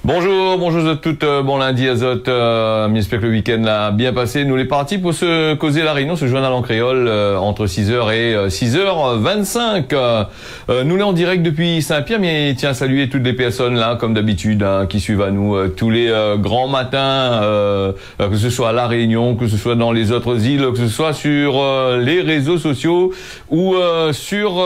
Bonjour, bonjour à toutes, bon lundi Azote, j'espère que le week-end l'a bien passé. Nous les partis pour se causer la réunion, ce journal en créole, entre 6h et 6h25. Nous l'est en direct depuis Saint-Pierre, mais tiens à saluer toutes les personnes là, comme d'habitude, hein, qui suivent à nous tous les grands matins, que ce soit à La Réunion, que ce soit dans les autres îles, que ce soit sur les réseaux sociaux ou sur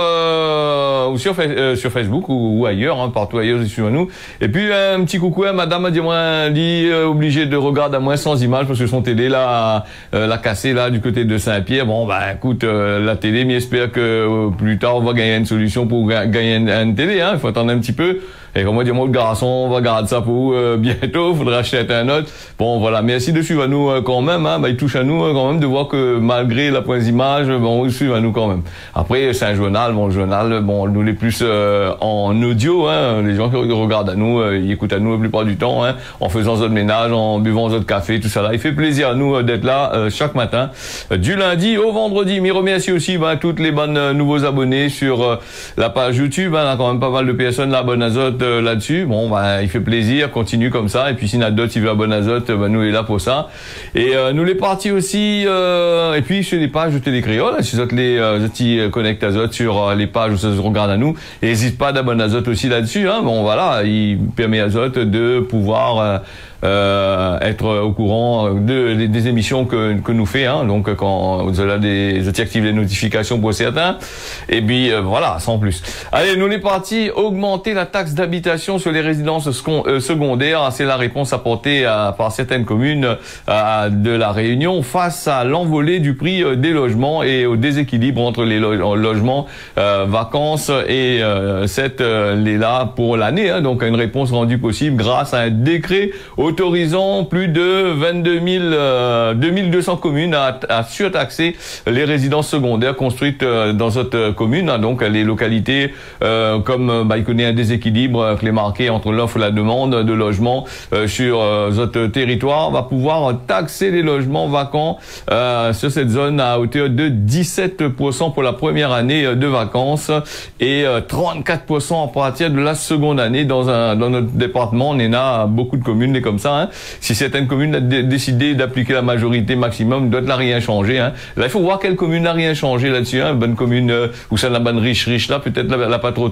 Facebook ou ailleurs, hein, partout ailleurs, ils suivent à nous. Et puis un petit coucou à madame a dit moi dit obligé de regarder à moins sans image parce que son télé là l'a cassé là du côté de Saint-Pierre. Bon bah écoute la télé, mais j'espère que plus tard on va gagner une solution pour gagner une télé, hein. Il faut attendre un petit peu. Et comme moi dis moi le garçon, on va garder ça pour bientôt, faudra acheter un autre. Bon voilà, merci de suivre à nous quand même, hein. Bah il touche à nous quand même de voir que malgré la pointe d'image, bon il suit à nous quand même. Après c'est un journal, bon le journal, bon nous les plus en audio, hein, les gens qui regardent à nous, ils écoutent à nous la plupart du temps, hein, en faisant notre ménage, en buvant notre café, tout ça là. Il fait plaisir à nous d'être là chaque matin, du lundi au vendredi. Mais remercie aussi toutes les bonnes nouveaux abonnés sur la page YouTube, hein, on a quand même pas mal de personnes là, bonne Azote là-dessus. Bon il fait plaisir, continue comme ça. Et puis s'il y en a d'autres qui veulent bonne Azote, nous est là pour ça. Et nous les partis aussi, et puis sur les pages de Télé Créole, si vous êtes les qui connectent Azote sur les pages où ça se regarde à nous, n'hésite pas d'abonner Azote aussi là-dessus, hein. Bon voilà, il permet à Azote de pouvoir être au courant des émissions que nous fait, hein. Donc quand vous avez des activez les notifications pour certains, et puis voilà, sans plus. Allez, nous les partis augmenter la taxe d'habitation sur les résidences secondaires. C'est la réponse apportée par certaines communes de la Réunion face à l'envolée du prix des logements et au déséquilibre entre les logements vacances et les là pour l'année, hein. Donc une réponse rendue possible grâce à un décret autorisant plus de 2200 communes à surtaxer les résidences secondaires construites dans notre commune, hein. Donc les localités comme il connaît un déséquilibre clé marqué entre l'offre et la demande de logements sur notre territoire, va pouvoir taxer les logements vacants sur cette zone à hauteur de 17% pour la première année de vacances et 34% à partir de la seconde année. Dans notre département, on en a beaucoup de communes comme ça, hein. Si certaines communes ont décidé d'appliquer la majorité maximum, d'autres n'a rien changé, hein. Là, il faut voir quelle commune n'a rien changé là-dessus, hein. Une bonne commune où ça la bonne riche là, peut-être elle n'a pas trop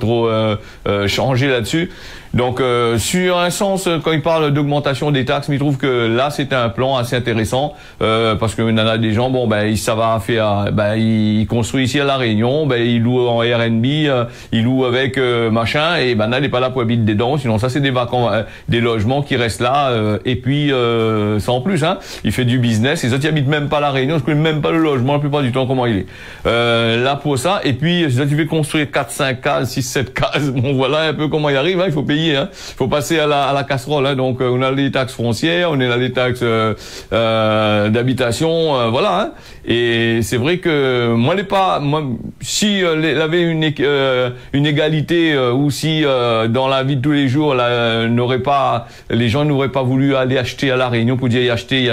changé là-dessus. Donc sur un sens, quand il parle d'augmentation des taxes, il trouve que là c'est un plan assez intéressant parce que il y en a des gens, ça va faire, ils construisent ici à La Réunion, ils louent en Airbnb, ils louent avec machin, et là il n'est pas là pour habiter dedans, sinon ça c'est des vacants, des logements qui restent là, et puis sans plus, hein, il fait du business, et ça qui habitent même pas La Réunion, je connais même pas le logement la plupart du temps comment il est. Là pour ça, et puis si tu veux construire 4, 5 cases, 6, 7 cases, bon voilà un peu comment il arrive, hein, il faut payer. Il faut passer à la casserole, hein. Donc on a les taxes foncières, on a les taxes d'habitation, voilà, hein. Et c'est vrai que si il avait une égalité ou si dans la vie de tous les jours les gens n'auraient pas voulu aller acheter à La Réunion pour dire acheter et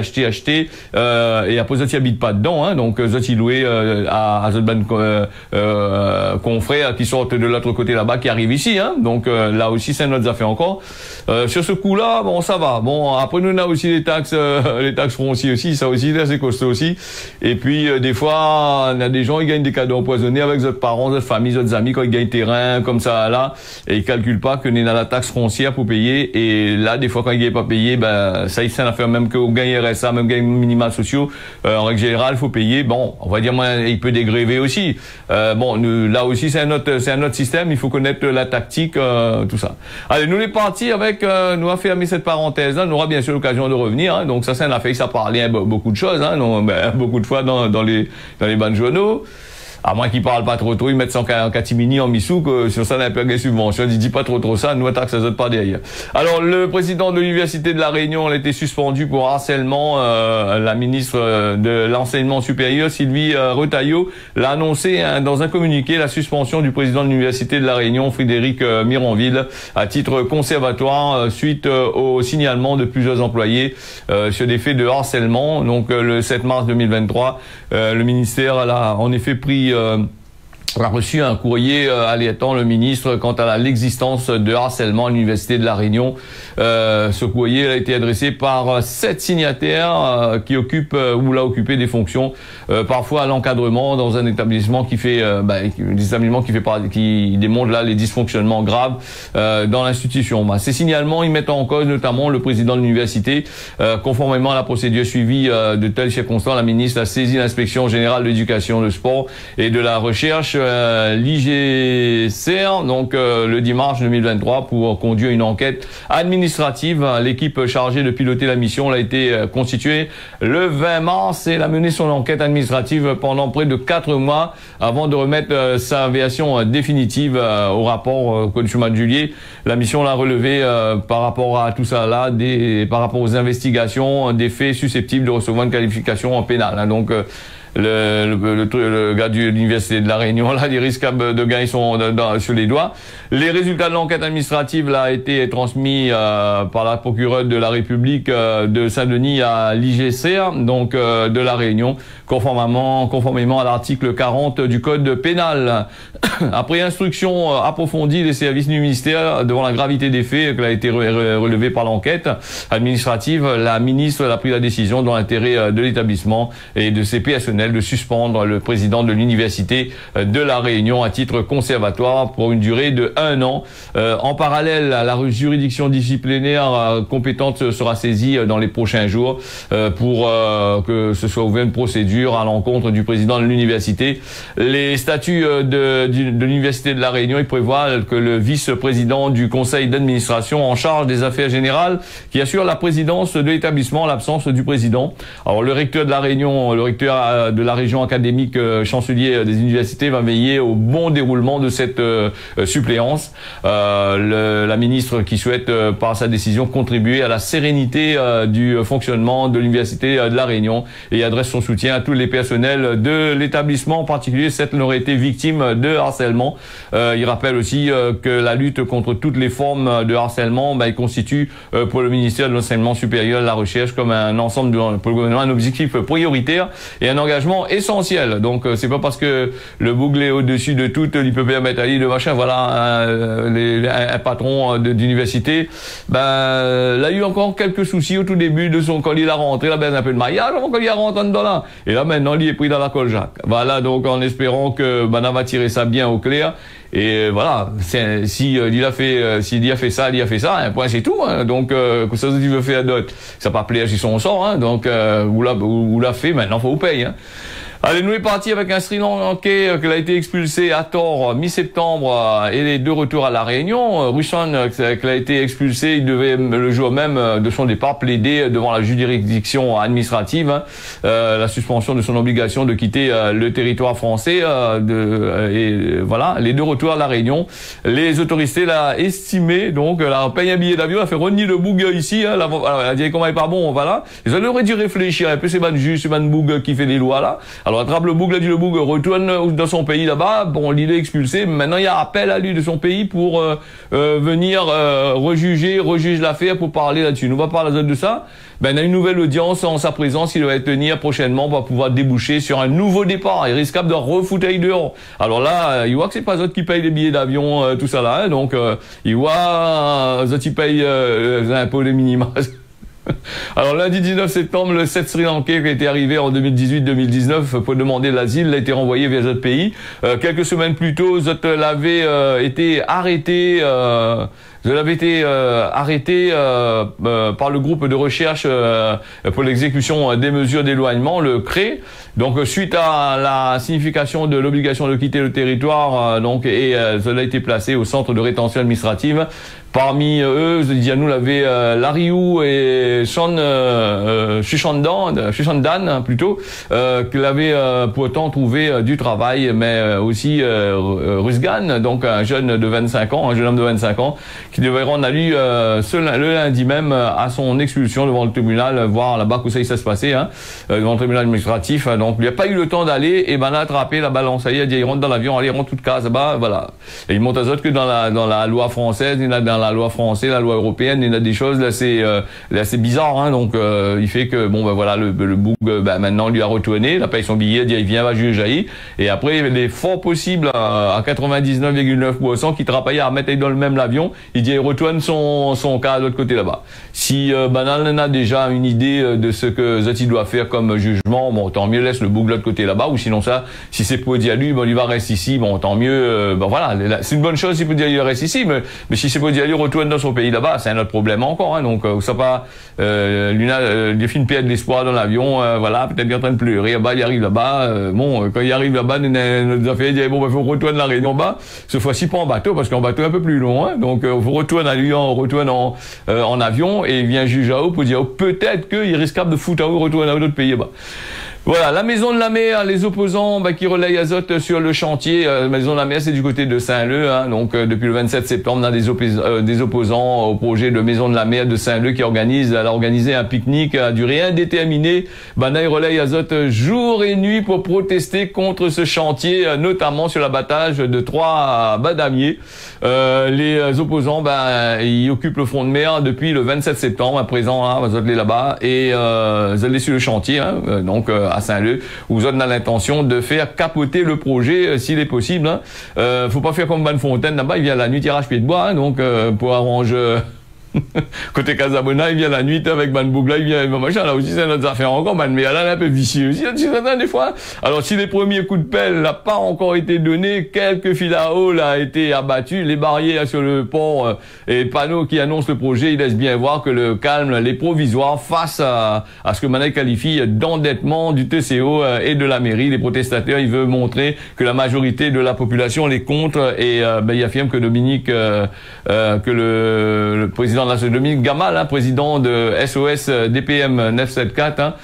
après ça ils habitent pas dedans, hein. Donc ça ils louaient à confrères qui sortent de l'autre côté là-bas qui arrivent ici, hein. Donc là aussi c'est notre affaire encore. Sur ce coup-là, bon ça va. Bon après nous on a aussi les taxes foncières aussi, ça aussi c'est costaud aussi. Et puis des fois on a des gens ils gagnent des cadeaux empoisonnés avec leurs parents, leurs familles, leurs amis quand ils gagnent terrain comme ça là, et ils calculent pas que nous a la taxe foncière pour payer. Et là des fois quand ils gagnent pas payer, ça c'est une affaire même que vous gagnez RSA, même gagnez minima sociaux, en règle générale faut payer. Bon on va dire il peut dégréver aussi. Là aussi c'est un autre système, il faut connaître la tactique, tout ça. Allez, nous les partis avec, nous a fermé cette parenthèse là, on aura bien sûr l'occasion de revenir, hein. Donc ça c'est un affaire, ça parlait beaucoup de choses, hein. Non, beaucoup de fois dans les bancs journaux. À moins qu'ils parlent pas trop, ils mettent ça en catimini, en missou, que sur ça, on a un peu de subvention. Ils disent pas trop ça, nous, attaque, ça saute pas derrière. Alors, le président de l'Université de La Réunion, a été suspendu pour harcèlement. La ministre de l'Enseignement supérieur, Sylvie Retailleau, l'a annoncé, hein, dans un communiqué, la suspension du président de l'Université de La Réunion, Frédéric Mironville, à titre conservatoire, suite au signalement de plusieurs employés sur des faits de harcèlement. Donc, le 7 mars 2023, le ministère a en effet pris a reçu un courrier alertant le ministre quant à l'existence de harcèlement à l'université de La Réunion. Ce courrier a été adressé par 7 signataires qui occupent ou l'a occupé des fonctions, parfois à l'encadrement dans un établissement qui fait, qui démontre là les dysfonctionnements graves dans l'institution. Ces signalements, ils mettent en cause notamment le président de l'université. Conformément à la procédure suivie de telles circonstances, la ministre a saisi l'inspection générale de l'éducation, du sport et de la recherche, l'IGCR, donc le 10 mars 2023, pour conduire une enquête administrative. L'équipe chargée de piloter la mission a été constituée le 20 mars et elle a mené son enquête administrative pendant près de 4 mois avant de remettre sa version définitive au rapport Code chemin de Julier. La mission l'a relevé par rapport à tout ça là, par rapport aux investigations des faits susceptibles de recevoir une qualification en pénal. Donc le gars de l'université de La Réunion, là, les risques de gain sont sur les doigts. Les résultats de l'enquête administrative là a été transmis par la procureure de la République de Saint-Denis à l'IGCR, donc de La Réunion, conformément à l'article 40 du code pénal. Après instruction approfondie des services du ministère devant la gravité des faits qui a été relevée par l'enquête administrative, la ministre a pris la décision dans l'intérêt de l'établissement et de ses personnels de suspendre le président de l'université de La Réunion à titre conservatoire pour une durée de 1 an. En parallèle, la juridiction disciplinaire compétente sera saisie dans les prochains jours pour que ce soit ouvert une procédure à l'encontre du président de l'université. Les statuts de l'université de La Réunion, ils prévoient que le vice-président du conseil d'administration en charge des affaires générales qui assure la présidence de l'établissement en l'absence du président. Alors le recteur de La Réunion, le recteur de la région académique, chancelier des universités, va veiller au bon déroulement de cette suppléance. La ministre qui souhaite par sa décision contribuer à la sérénité du fonctionnement de l'université de La Réunion et adresse son soutien à tous les personnels de l'établissement, en particulier celles qui auraient été victimes de harcèlement. Il rappelle aussi que la lutte contre toutes les formes de harcèlement constitue pour le ministère de l'enseignement supérieur et de la recherche comme un ensemble pour le gouvernement un objectif prioritaire et un engagement essentiel. Donc c'est pas parce que le bougle est au-dessus de tout, il peut permettre à lui de machin, voilà un patron d'université. Là il y a eu encore quelques soucis au tout début de son quand il a rentré, là un peu de maillage avant qu'il rentre dedans là. Et là maintenant il est pris dans la Coljac. Voilà, donc en espérant que on va tirer ça bien au clair. Et voilà, s'il a fait ça, un point c'est tout. Donc que ça il veut faire d'autres, ça pas plaire si son sort. Donc ou l'a fait, maintenant faut vous payer. Allez, nous est parti avec un Sri Lankais qui a été expulsé à tort mi-septembre et les 2 retours à La Réunion. Rushan qui a été expulsé, il devait le jour même de son départ plaider devant la juridiction administrative la suspension de son obligation de quitter le territoire français. Et voilà, les 2 retours à La Réunion. Les autorités l'ont estimé, donc elle a payé un billet d'avion, elle a fait renier le boug ici. Elle a dit comment il est pas bon, voilà. Ils auraient dû réfléchir un peu, c'est ban juge, c'est ban boug qui fait les lois là. Alors attrape le boug, le boug retourne dans son pays là-bas. Bon, il est expulsé. Maintenant, il y a appel à lui de son pays pour venir rejuge l'affaire pour parler là-dessus. Nous va parler de ça. On a une nouvelle audience en sa présence. Il va tenir prochainement pour pouvoir déboucher sur un nouveau départ. Il risque de refoutre dehors. Alors là, il voit que c'est pas eux qui payent les billets d'avion, tout ça là. Donc, il voit eux qui payent les impôts les minima. Alors lundi 19 septembre, le 7 Sri Lankais qui était arrivé en 2018-2019 pour demander l'asile a été renvoyé vers d'autres pays. Quelques semaines plus tôt, Zot l'avait été arrêté. Par le groupe de recherche pour l'exécution des mesures d'éloignement, le CRE. Donc suite à la signification de l'obligation de quitter le territoire, cela a été placé au centre de rétention administrative. Parmi eux, nous l'avait Lariou et Shushandan plutôt, qui l'avaient pourtant trouvé du travail, mais aussi Rusgan, donc un jeune homme de 25 ans, qui devait rendre à lui le lundi même à son expulsion devant le tribunal, voir là-bas où ça se passait, devant le tribunal administratif. Donc il n'y a pas eu le temps d'aller, et a attrapé la balance, il a dit il rentre dans l'avion, allez, il rentre toute case, voilà. Et il monte à autres que dans la loi française, il a dans la loi française, la loi européenne, il y a des choses là c'est bizarre, hein, donc il fait que bon ben voilà le bouc maintenant lui a retourné, il a payé son billet, il dit il vient va juger Jaï, et après il est fort possible à 99,9% qu'il travaille à mettre dans le même avion, il dit il retourne son cas de l'autre côté là-bas. Si Banal a déjà une idée de ce que Zati doit faire comme jugement, bon tant mieux, laisse le bouc de l'autre côté là-bas, ou sinon ça, si c'est pour dire à lui, bon il va rester ici, bon tant mieux, ben voilà, c'est une bonne chose si pour dire il reste ici, mais si c'est pour dire il retourne dans son pays là-bas, c'est un autre problème encore, hein, donc ça pas Luna il fait une perte d'espoir dans l'avion, voilà, peut-être qu'il est en train de pleurer, bah il arrive là-bas, bon quand il arrive là-bas, nos affaires, il dit bon ben faut retourner la Réunion bas, ce fois-ci pas en bateau parce qu'en bateau un peu plus long, hein, donc on retourne à Lyon, on retourne en avion, et il vient juger à eux pour dire peut-être qu'il risque de foutre à eux retourner à d'autres pays. Voilà, la Maison de la Mer, les opposants qui relayent azote sur le chantier. La Maison de la Mer, c'est du côté de Saint-Leu, hein, donc depuis le 27 septembre, on a des opposants au projet de Maison de la Mer de Saint-Leu qui a organisé un pique-nique à durée indéterminée. Ils relayent azote jour et nuit pour protester contre ce chantier, notamment sur l'abattage de 3 badamiers. Les opposants, ils occupent le front de mer depuis le 27 septembre, à présent, hein, vous êtes là-bas, et vous allez sur le chantier, hein, donc à Saint-Leu, où vous êtes dans l'intention de faire capoter le projet s'il est possible. Hein. Faut pas faire comme Van Fontaine là-bas, il vient la nuit tirage pied de bois, hein, donc pour arranger. Côté Casabona, il vient la nuit avec Ban Bougla, il vient machin, là aussi c'est notre affaire encore, mais là, un peu vicieux aussi, des fois. Alors, si les premiers coups de pelle n'ont pas encore été donnés, quelques fils à eau a été abattus, les barrières sur le pont et panneaux qui annoncent le projet, ils laissent bien voir que le calme, les provisoires face à ce que Manet qualifie d'endettement du TCO et de la mairie. Les protestataires, ils veulent montrer que la majorité de la population les contre, et il affirme que Dominique, que le président Dominique Gamal, hein, président de SOS DPM 974,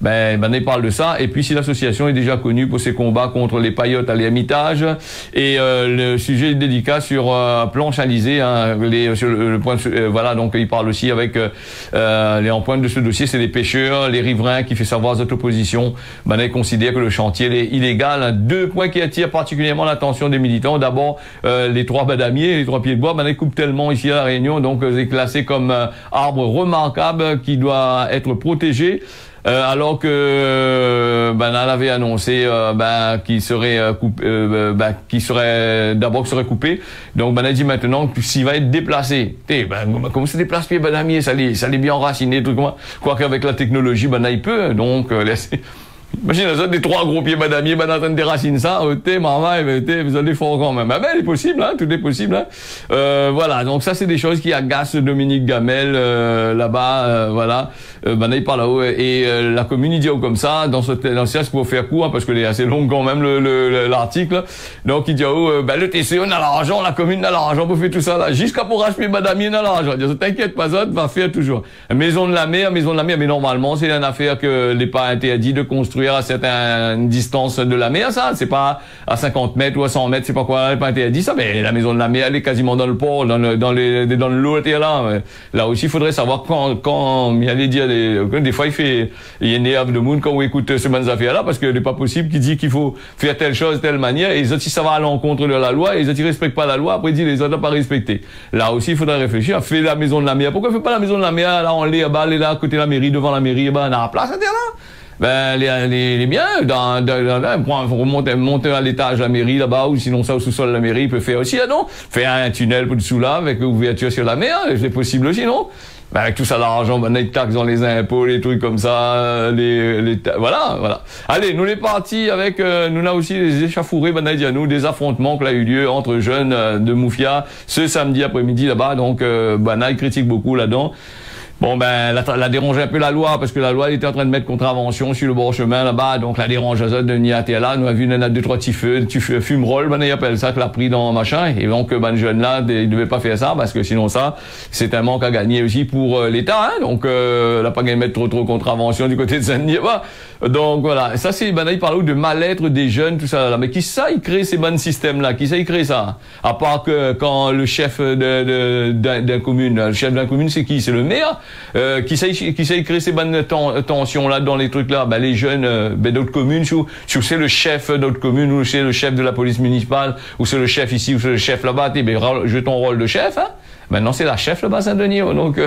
hein, il parle de ça. Et puis si l'association est déjà connue pour ses combats contre les paillotes à l'ermitage, et le sujet est délicat sur planche alizée, hein, sur le point voilà, donc il parle aussi avec les en pointe de ce dossier, c'est les pêcheurs, les riverains qui fait savoir cette opposition. Il considère que le chantier est illégal. 2 points qui attirent particulièrement l'attention des militants. D'abord les 3 badamiers, les 3 pieds de bois, coupe tellement ici à la Réunion, donc c'est classé comme arbre remarquable qui doit être protégé. Alors que Banal avait annoncé qu'il serait d'abord coupé. Donc Banal dit maintenant que s'il va être déplacé, comment se déplace pied badamier, ça l'est bien enraciné, tout comme quoi qu'avec la technologie il peut, donc laisser. Imagine, ça, des 3 gros pieds badamiers, en déracine ça, vous allez fort quand même. Il est possible, hein, tout est possible, hein. Voilà, donc ça, c'est des choses qui agacent Dominique Gamel, là-bas, voilà. Il parle là-haut, et la commune, il dit comme ça, dans ce sens, pour faire court, hein, parce que est assez long quand même, l'article. Donc, il dit, le TCO, on a l'argent, la commune, on a l'argent pour faire tout ça, là. Jusqu'à pour acheter badamier, on a l'argent. T'inquiète pas, ça, va faire toujours. Maison de la mer, mais normalement, c'est une affaire que n'est pas interdit de construire à certaines distances de la mer, ça, c'est pas à 50 mètres ou à 100 mètres, c'est pas quoi, elle n'est pas interdit, ça, mais la maison de la mer, elle est quasiment dans le port, dans l'eau, là. Là aussi, il faudrait savoir quand il allait dire, des fois, il énerve de monde quand on écoute ce bonnes affaires-là, parce que n'est pas possible qu'il dit qu'il faut faire telle chose, telle manière, et les autres, si ça va à l'encontre de la loi, et les autres, ils respectent pas la loi, après, ils disent, les autres n'ont pas respecté. Là aussi, il faudrait réfléchir, fait la maison de la mer. Pourquoi on fait pas la maison de la mer, là, on l'est, là, à côté de la mairie, devant la mairie, on a la place, là? Les biens, faut monter à l'étage de la mairie là-bas, ou sinon ça au sous-sol de la mairie, il peut faire aussi, non? Faire un tunnel pour dessous là, avec ouverture sur la mer, c'est possible aussi, non? Avec tout ça, l'argent, les taxes dans les impôts, les trucs comme ça, voilà. Allez, nous les partis avec, nous là aussi les échauffourées, nous, des affrontements qui ont eu lieu entre jeunes de Moufia ce samedi après-midi là-bas, donc, il critique beaucoup là-dedans. Bon, la dérange un peu la loi, parce que la loi était en train de mettre contravention sur le bord chemin là-bas, donc la dérange à ça de Niatela, nous avons vu, il y en a 2-3 petits feux, tu fumerolles, il appelle ça, que l'a pris dans machin, et donc, jeune là, il devait pas faire ça, parce que sinon ça, c'est un manque à gagner aussi pour l'État, hein, donc, là, pas gagner mettre trop contravention du côté de Saint-Denis, donc voilà, ça c'est, il parle de mal-être des jeunes, tout ça là, mais qui ça, il crée ces bons systèmes-là, qui ça, il crée ça? À part que quand le chef d'un commune, le chef d'un commune, c'est qui? C'est le maire? Qui sait créer ces bonnes tensions là dans les trucs là, les jeunes d'autres communes, ou c'est le chef d'autres communes, ou c'est le chef de la police municipale, ou c'est le chef ici, ou c'est le chef là-bas, joue ton rôle de chef, hein. Maintenant, c'est la chef, le Bas-Saint-Denis. Donc,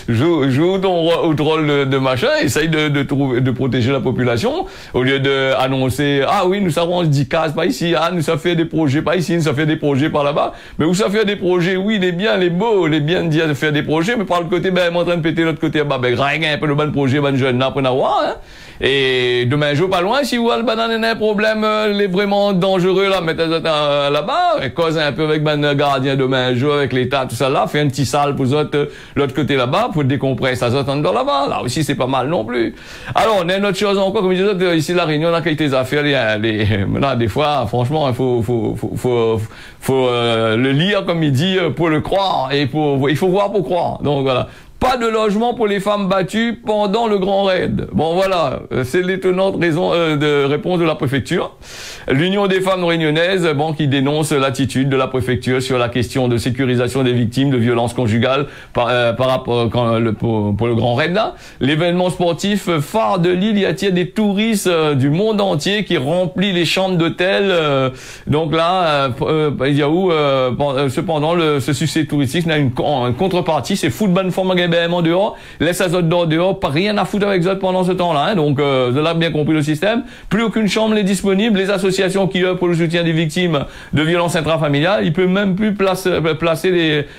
joue ton rôle de machin, essaye de protéger la population, au lieu de annoncer, ah oui, nous savons 10 cases par ici, ah, nous savons faire des projets par ici, nous savons faire des projets par là-bas. Mais vous savez faire des projets, oui, les biens, les beaux, les biens de dire de faire des projets, mais par le côté, ben, en train de péter l'autre côté, bah, ben, un peu le bon projet, bon jeune, là, pour avoir, hein. Et demain, je pas loin, si vous avez un problème, les vraiment dangereux, là, mettez là-bas, cause un peu avec ben gardien demain, jour avec l'État, tout ça là, fait un petit salle pour l'autre côté là-bas, pour décompresser ça dans là-bas. Là aussi, c'est pas mal non plus. Alors, on a une autre chose encore, comme je disais, ici, la Réunion, la qualité des affaires, là, des fois, franchement, il faut le lire, comme il dit, pour le croire, et il faut voir pour croire. Donc, voilà. Pas de logement pour les femmes battues pendant le grand raid. Bon voilà, c'est l'étonnante raison de réponse de la préfecture. L'Union des femmes réunionnaises, bon, qui dénonce l'attitude de la préfecture sur la question de sécurisation des victimes de violences conjugales par rapport pour le grand raid là. L'événement sportif phare de l'île, il attire des touristes du monde entier qui remplit les chambres d'hôtel. Donc là, il y a où cependant ce succès touristique n'a une contrepartie, c'est football forme en dehors, laisse à Zot dehors, pas rien à foutre avec Zot pendant ce temps-là, hein. Donc, vous avez bien compris le système. Plus aucune chambre n'est disponible. Les associations qui œuvrent pour le soutien des victimes de violences intrafamiliales, ils peuvent même plus placer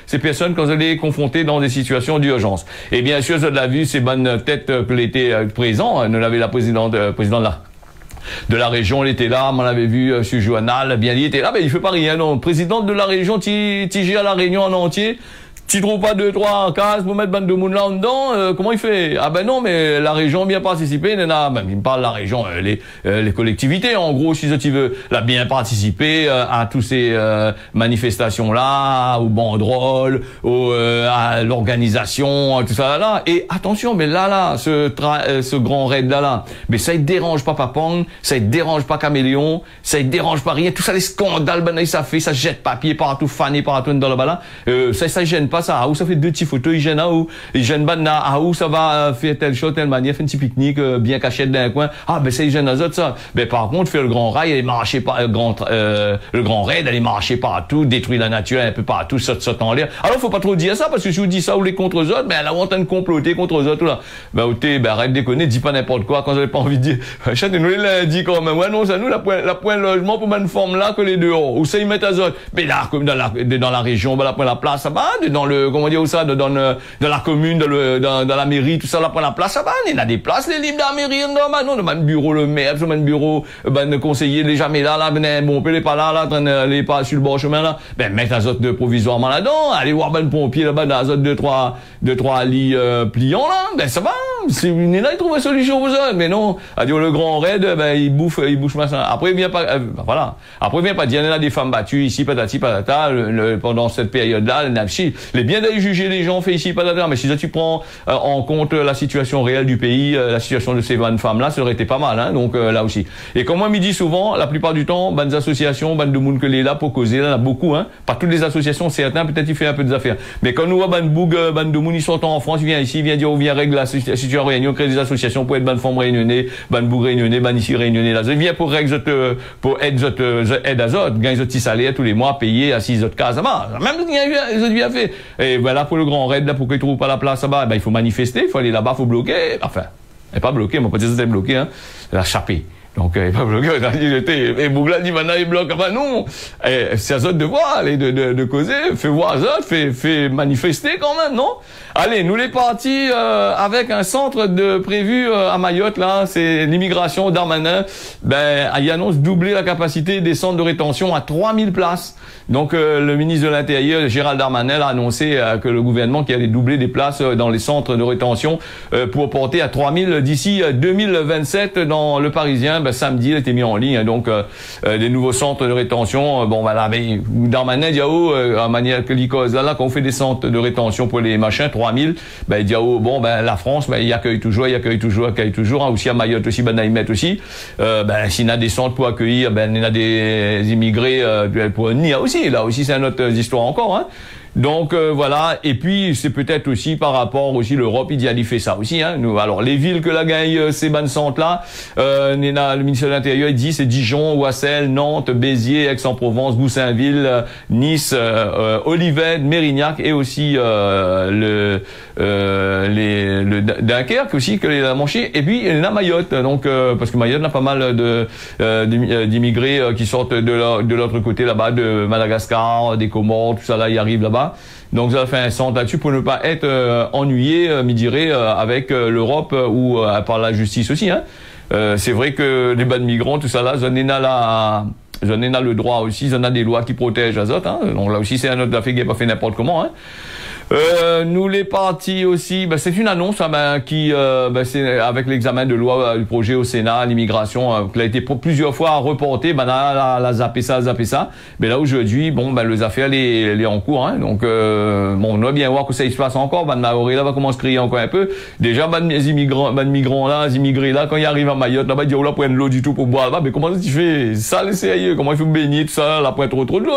ces personnes quand elles sont confrontées dans des situations d'urgence. Et bien sûr, Zot l'a vu, ces bonnes têtes que l'été présent, nous l'avait la présidente de la région, elle était là, on l'avait vu sur Joannal, bien il était là, mais il fait pas rien, non. Présidente de la région, TG à la Réunion en entier. Tu trouves pas 2-3 cases pour mettre bande de monde là dedans, comment il fait? Ah ben non, mais la région a bien participé, il me parle de la région, les collectivités, en gros, si tu veux, l'a bien participé à tous ces manifestations là, aux banderoles, à l'organisation, tout ça là. Et attention, mais là, ce grand raid là, mais ça ne dérange pas Papang, ça ne dérange pas Caméléon, ça ne dérange pas rien, tout ça les scandales, ben ça fait, ça jette papier partout, fané partout dans le bas là, ça gêne pas ça, où ça fait deux petits photos, ils gênent ils gênent où ça va faire telle chose, telle manière, faire un petit pique-nique bien caché dans un coin. Ah ben ça ils gênent les autres ça. Mais par contre faire le grand rail, aller marcher par le grand raid, aller marcher partout, détruire la nature un peu partout, sauter en l'air. Alors faut pas trop dire ça parce que si vous dites ça ou les contre eux autres, ben là on est en train de comploter contre eux autres là. Ben arrête de déconner, dis pas n'importe quoi quand vous n'avez pas envie de dire. Chantez-nous les dit quand même. Ouais non ça nous la point logement pour une forme là que les dehors. Où ça ils mettent les autres. Mais là comme dans la région, ben la place ça va dans le, comment dire ça, dans la commune, dans la mairie, tout ça, là, pour la place, ça va, il y a des places, les libres dans la mairie, non, dans le bureau, le maire, dans le bureau, le conseiller, les jamais là, bon, il est pas là, il est pas sur le bord chemin, là, ben, mettre un autre de provisoirement là-dedans, aller voir ben, le pompier, là-bas, dans un autre deux, trois lits, pliants, là, ben, ça va, c'est une là, il trouve une solution pour ça, mais non, à dire le grand raid, ben, il bouffe machin. Après, il vient pas, voilà. Après, il vient pas dire, il y en a des femmes battues ici, patati, patata, pendant cette période-là, les bien d'aller juger les gens fait ici, patata, mais si tu prends en compte la situation réelle du pays, la situation de ces 20 femmes-là, ça aurait été pas mal, hein, donc là aussi. Et comme moi, me dit souvent, la plupart du temps, des associations, de monde que les là pour causer, là, il y en a beaucoup, hein, pas toutes les associations, certains, peut-être il fait un peu des affaires. Mais quand nous voit de monde, ils sont en France, ils viennent ici, ils viennent dire, on vient régler la situation réunion, créer des associations pour être bonne forme réunionnais, boug réunionnais, ici réunionnais, là, ils viennent pour régler pour aide à zot, gagner des salaires tous les mois, payer à 6 autres cases, ça va, même ils ont bien fait. Et voilà, pour le grand raid, là, pour qu'ils trouvent pas la place là-bas, ben, il faut manifester, il faut aller là-bas, il faut bloquer, enfin, et pas bloquer, moi, pas dire que c'était bloqué, hein, la chapée. Donc, il n'est pas bloqué, et Bougla dit, maintenant, il bloque, enfin, non, c'est à Zot de voir, de causer, fait voir Zot, fait manifester quand même, non? Allez, nous les partis, avec un centre prévu à Mayotte, là, c'est l'immigration Darmanin, ben, il annonce doubler la capacité des centres de rétention à 3000 places. Donc, le ministre de l'Intérieur, Gérald Darmanin, a annoncé que le gouvernement qui allait doubler des places dans les centres de rétention pour porter à 3000 d'ici 2027 dans le Parisien. Ben, samedi, il a été mis en ligne, hein, donc des nouveaux centres de rétention. Bon, voilà, mais Darmanin dit à manière que l'ICOS, là, quand on fait des centres de rétention pour les machins, 3000, ben, il dit bon, ben, la France, ben, il accueille toujours, hein, aussi à Mayotte aussi, ben, il met aussi. Ben, s'il y a des centres pour accueillir, ben, il y a des immigrés pour NIA aussi. Là aussi, c'est une autre histoire encore, hein. Donc voilà, et puis c'est peut-être aussi par rapport aussi l'Europe, il fait ça aussi. Hein. Nous, alors les villes que la gagne ces bandes centres là, le ministère de l'Intérieur il dit c'est Dijon, Ouassel, Nantes, Béziers, Aix-en-Provence, Goussainville, Nice, Olivet, Mérignac et aussi le Dunkerque aussi que les Manchés. Et puis il y en a Mayotte, donc parce que Mayotte a pas mal d'immigrés qui sortent de l'autre côté là-bas, de Madagascar, des Comores, tout ça là, ils arrivent là-bas. Donc ça fait un centre là-dessus pour ne pas être ennuyé, me dirais, avec l'Europe ou par la justice aussi. Hein. C'est vrai que les bas de migrants, tout ça là, j'en ai le droit aussi, j'en ai des lois qui protègent les autres. Hein. Donc là aussi c'est un autre affaire qui n'est pas fait n'importe comment. Hein. Nous les partis aussi, c'est une annonce qui c'est avec l'examen de loi du projet au Sénat, l'immigration qui a été plusieurs fois reporté, la zapper ça. Mais là aujourd'hui, les affaires les en cours. Hein. Donc on doit bien voir que ça se passe encore. Maoré là va commencer à crier encore un peu. Déjà les migrants là, les immigrés là, quand ils arrivent à Mayotte, là-bas ils disent là prendre l'eau du tout pour boire là-bas. Mais comment tu fais ça les sérieux? Comment il faut baigner tout ça là, après trop de l'eau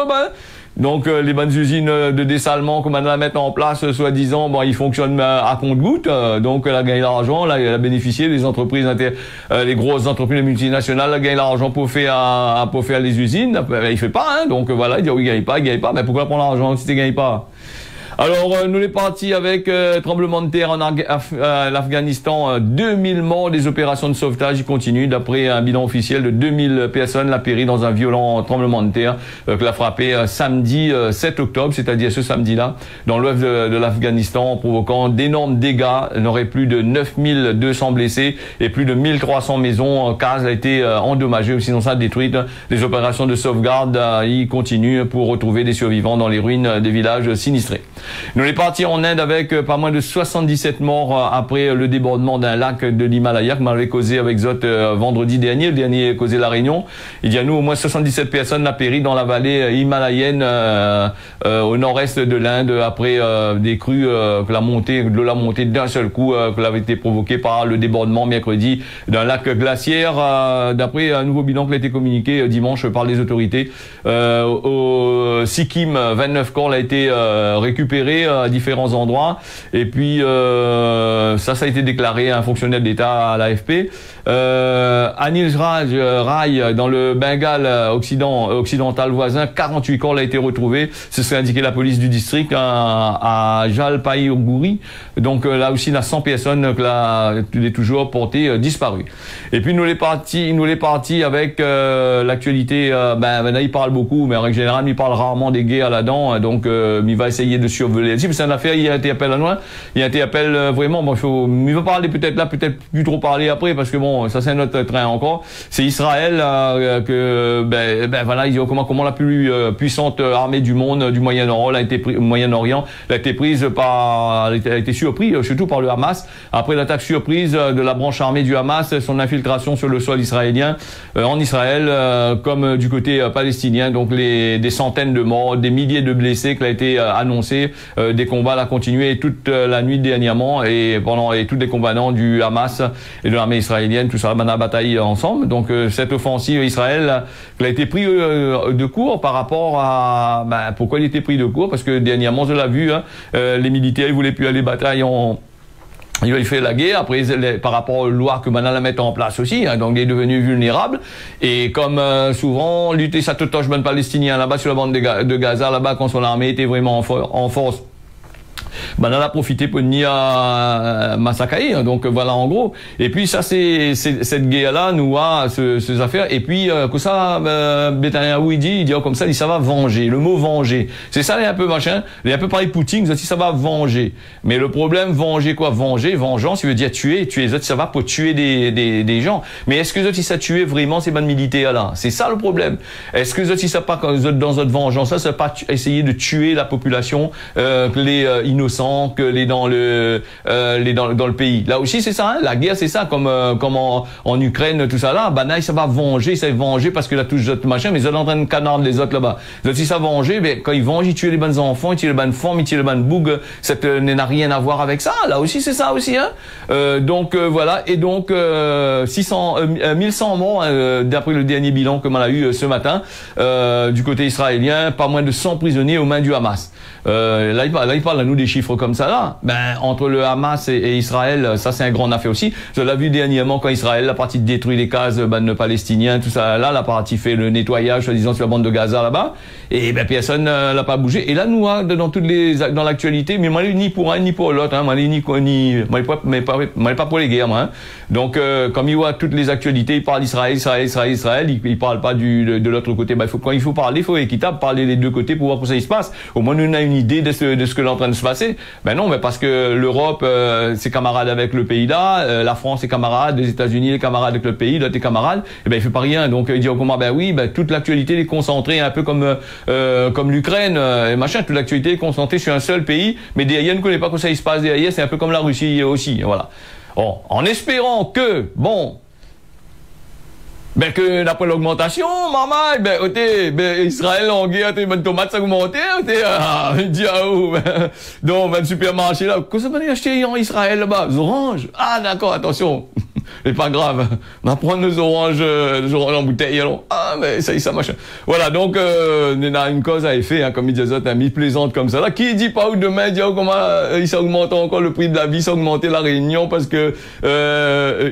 Donc les bonnes usines de dessalement qu'on va mettre en place, soi-disant, ils fonctionnent à compte-gouttes. Donc elle a gagné l'argent, là, elle a bénéficié, les entreprises, les grosses entreprises multinationales, elle a gagné l'argent pour faire les usines. Il fait pas, hein. Donc voilà, il dit oui, il gagne pas. Mais pourquoi prendre l'argent si tu gagnes pas? Alors, nous les partis avec tremblement de terre en Afghanistan, 2000 morts, des opérations de sauvetage qui continuent. D'après un bilan officiel de 2000 personnes, l'a péri dans un violent tremblement de terre que l'a frappé samedi 7 octobre, c'est-à-dire ce samedi-là, dans l'ouest de l'Afghanistan, provoquant d'énormes dégâts. Il y aurait plus de 9200 blessés et plus de 1300 maisons, cases a été endommagées, ou sinon ça détruite. Les opérations de sauvegarde y continuent pour retrouver des survivants dans les ruines des villages sinistrés. Nous les partis en Inde avec pas moins de 77 morts après le débordement d'un lac de l'Himalaya que m'avait causé avec Zot vendredi dernier. Le dernier causé la Réunion. Il dit à nous au moins 77 personnes ont péri dans la vallée himalayenne au nord-est de l'Inde après des crues que la montée d'un seul coup que l'avait été provoquée par le débordement mercredi d'un lac glaciaire. D'après un nouveau bilan qui a été communiqué dimanche par les autorités au Sikkim, 29 corps a été récupéré à différents endroits et puis ça a été déclaré à un fonctionnaire d'État à l'AFP. Anil Rai dans le Bengale occidental voisin, 48 corps a été retrouvé, c'est ce qu'a indiqué la police du district à Jalpaiguri. Donc là aussi il y a 100 personnes que est toujours portées disparues. Et puis nous les partis avec l'actualité, il parle beaucoup mais en règle générale il parle rarement des guerres là-dedans, donc il va essayer de survoler. C'est une affaire, il y a été appel à loin, il y a été appel vraiment, il va parler peut-être là, peut-être plus trop parler après parce que ça c'est notre train encore. C'est Israël ils disent comment la plus puissante armée du monde, du Moyen-Orient, a été prise a été surpris surtout par le Hamas après l'attaque surprise de la branche armée du Hamas, son infiltration sur le sol israélien en Israël comme du côté palestinien. Donc des centaines de morts, des milliers de blessés qui a été annoncé, des combats à continuer toute la nuit dernièrement et tous les combattants du Hamas et de l'armée israélienne, tout ça, a bataillé ensemble. Donc cette offensive Israël a été pris de court par rapport à pourquoi il était pris de court, parce que dernièrement je l'ai vu, les militaires ils voulaient plus aller batailler il fait la guerre, après par rapport aux lois que maintenant la mettre en place aussi, donc il est devenu vulnérable. Et comme souvent, lutter ça te touche même palestinien là-bas sur la bande de Gaza, là-bas quand son armée était vraiment en force. On a profité pour venir massacrer, donc voilà en gros. Et puis ça c'est cette guerre-là nous a ces affaires. Et puis que ça, Netanyahu il dit comme ça, il dit ça va venger. Le mot venger, c'est ça, il est un peu machin, il est un peu pareil Poutine, ça dit ça va venger. Mais le problème, venger quoi? Venger, vengeance, il veut dire tuer les autres, ça va pour tuer des gens. Mais est-ce que les autres si ça tuait vraiment ces bandes militaires là? C'est ça le problème. Est-ce que les autres si ça pas dans notre vengeance, ça c'est pas essayer de tuer la population, les innocents que les dans le dans le pays. Là aussi c'est ça, hein, la guerre c'est ça, comme en Ukraine tout ça là, ben ça va venger, ça va venger parce que là tous les autres machins, mais ils sont en train de canarder les autres là-bas. Donc si ça va venger, ben quand ils vengent, ils tuent les bonnes enfants, ils tuent les bonnes femmes, ils tuent les bonnes bougs, ça n'a rien à voir avec ça. Là aussi c'est ça aussi, hein. Donc voilà, et donc 1100 morts d'après le dernier bilan que l'on a eu ce matin du côté israélien, pas moins de 100 prisonniers aux mains du Hamas. Là il parle à nous des chiffres comme ça là. Ben entre le Hamas et Israël, ça c'est un grand affaire aussi. Je l'ai vu dernièrement quand Israël la partie détruit les cases de Palestiniens, tout ça là, la partie fait le nettoyage soi-disant sur la bande de Gaza là-bas, et ben personne l'a pas bougé. Et là nous dans l'actualité, mais moi ni pour un ni pour l'autre, hein, moi pas pour les guerres moi. Hein. Donc comme il voit toutes les actualités, il parle Israël, il parle pas de l'autre côté. Ben quand il faut parler, il faut équitable, parler les deux côtés pour voir comment ça se passe. Au moins nous on a une idée de ce que est en train de se passer. Ben non, mais parce que l'Europe c'est camarade avec le pays là, la France est camarade, les États-Unis est camarade avec le pays, l'autre est camarade, et ben il fait pas rien. Donc il dit comment ben oui, ben toute l'actualité est concentrée un peu comme l'Ukraine et machin, toute l'actualité est concentrée sur un seul pays, mais derrière on ne connaît pas comment ça se passe derrière, c'est un peu comme la Russie aussi, voilà. Bon, en espérant que ben que d'après l'augmentation, maman, Israël en guerre, les tomates ça augmenté, il dit donc le supermarché là, qu'est-ce que vous allez acheter en Israël là-bas, des oranges? Ah d'accord, attention. C'est pas grave, on va prendre nos oranges en bouteille, alors. Ah, mais ça machin. Voilà, donc, on a une cause à effet, hein, comme il disait, un mi-plaisante comme ça, là. Qui dit pas ou demain, dit, comment, il s'augmente encore le prix de la vie, s'augmenter la Réunion, parce que,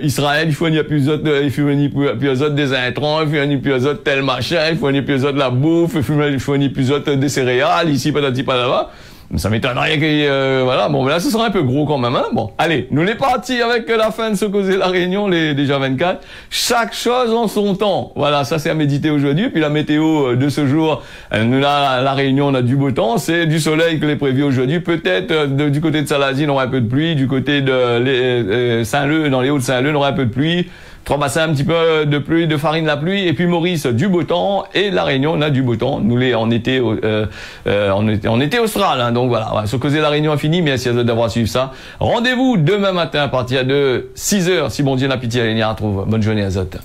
Israël, il fournit plus d'autres, des intrants, il fournit plus d'autres tel machin, il fournit plus d'autres de la bouffe, il fournit plus d'autres des céréales, ici, patati, patata. Ça m'étonnerait que, voilà, bon, mais là, ce sera un peu gros quand même, hein. Bon, allez, nous les partis avec la fin de ce causer la Réunion, les déjà 24. Chaque chose en son temps. Voilà, ça c'est à méditer aujourd'hui. Puis la météo de ce jour, nous là, la Réunion, on a du beau temps, c'est du soleil que les prévu aujourd'hui. Peut-être du côté de Saladine, on aura un peu de pluie. Du côté de Saint-Leu, dans les Hauts-de-Saint-Leu, on aura un peu de pluie. Trois-Bassins, un petit peu de pluie, de farine la pluie, et puis Maurice, du beau temps, et la Réunion, on a du beau temps. Nous, en été austral, hein, donc voilà. Se causer la Réunion a fini, merci à vous d'avoir suivi ça. Rendez-vous demain matin à partir de 6h, si bon Dieu n'a pitié, à retrouve. Bonne journée à Zot.